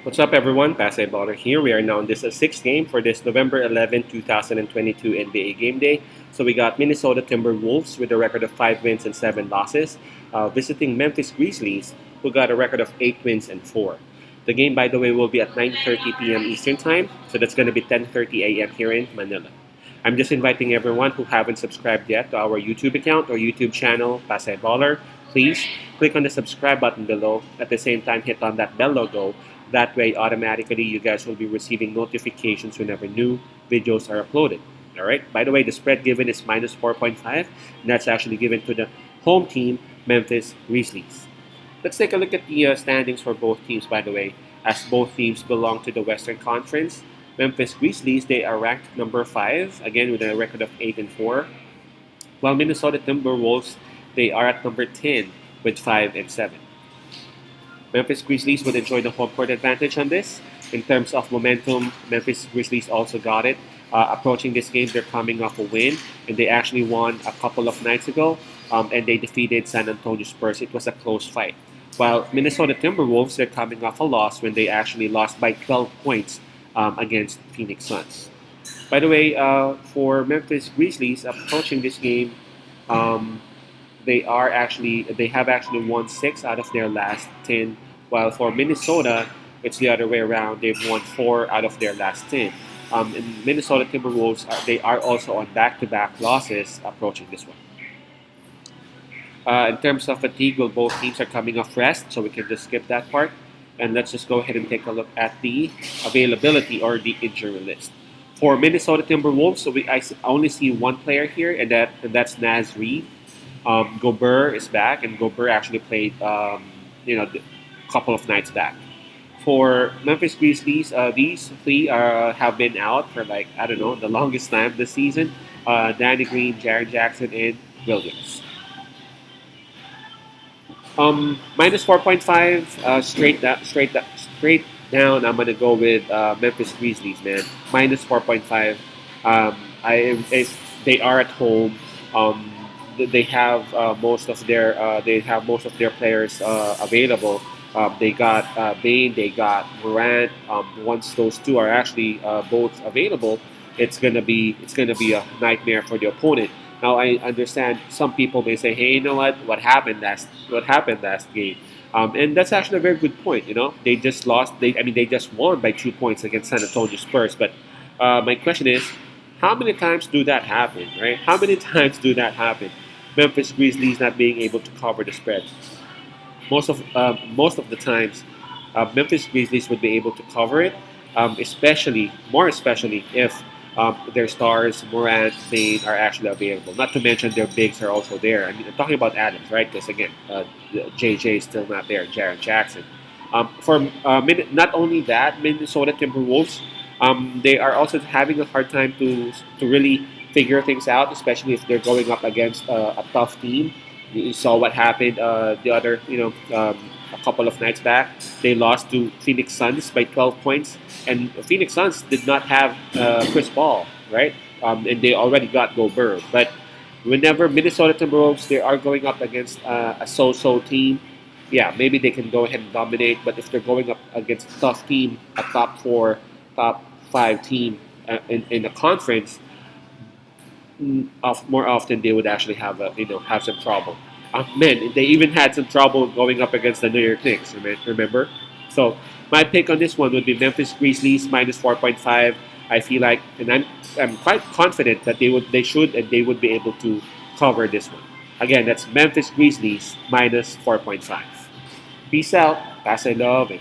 What's up, everyone? Pasay Baller here. We are now in this sixth game for this November 11, 2022 NBA Game Day. So we got Minnesota Timberwolves with a record of 5 wins and 7 losses, visiting Memphis Grizzlies, who got a record of 8 wins and 4. The game, by the way, will be at 9:30 p.m. Eastern Time, so that's going to be 10:30 a.m. here in Manila. I'm just inviting everyone who haven't subscribed yet to our YouTube account or YouTube channel, Pasay Baller. Please click on the subscribe button below. At the same time, hit on that bell logo. That way, automatically, you guys will be receiving notifications whenever new videos are uploaded. All right. By the way, the spread given is minus 4.5, and that's actually given to the home team, Memphis Grizzlies. Let's take a look at the standings for both teams, by the way, as both teams belong to the Western Conference. Memphis Grizzlies, they are ranked number 5, again with a record of 8-4. While Minnesota Timberwolves, they are at number 10 with 5-7. Memphis Grizzlies would enjoy the home court advantage on this. In terms of momentum, Memphis Grizzlies also got it. Approaching this game, they're coming off a win, and they actually won a couple of nights ago, and they defeated San Antonio Spurs. It was a close fight. While Minnesota Timberwolves, they're coming off a loss when they actually lost by 12 points against Phoenix Suns. By the way, for Memphis Grizzlies, approaching this game, um, they have actually won 6 out of their last 10. While for Minnesota, it's the other way around. They've won 4 out of their last 10. And Minnesota Timberwolves they are also on back-to-back losses approaching this one. In terms of fatigue, well, both teams are coming off rest, so we can just skip that part. And let's just go ahead and take a look at the availability or the injury list. For Minnesota Timberwolves, I only see one player here, and that's Naz Reid. Gobert is back, and Gobert actually played, a couple of nights back. For Memphis Grizzlies, these three have been out for like I don't know the longest time this season. Danny Green, Jaren Jackson, and Williams. Minus 4.5, straight down. I'm gonna go with Memphis Grizzlies, man. Minus 4.5. If they are at home, they have most of their players available. They got Bain, they got Morant. Once those two are actually both available, it's gonna be a nightmare for the opponent. Now I understand some people may say, "Hey, you know what happened last game?" And that's actually a very good point. They just lost. They just won by 2 points against San Antonio Spurs. But my question is, how many times do that happen, right? How many times do that happen? Memphis Grizzlies not being able to cover the spread. Most of the times, Memphis Grizzlies would be able to cover it, more especially if their stars, Morant, Bain, are actually available. Not to mention their bigs are also there. I'm talking about Adams, right? Because again, JJ is still not there. Jaren Jackson. Not only that, Minnesota Timberwolves, they are also having a hard time to really figure things out, especially if they're going up against a tough team. You saw what happened a couple of nights back. They lost to Phoenix Suns by 12 points, and Phoenix Suns did not have Chris Paul, right? And they already got Gobert. But whenever Minnesota Timberwolves they are going up against a so-so team, yeah, maybe they can go ahead and dominate. But if they're going up against a tough team, a top 4, top 5 team in the conference, more often they would actually have some trouble. Man, they even had some trouble going up against the New York Knicks. Remember? So my pick on this one would be Memphis Grizzlies minus 4.5. I feel like, and I'm quite confident that they would be able to cover this one. Again, that's Memphis Grizzlies minus 4.5. Peace out. Pass I love and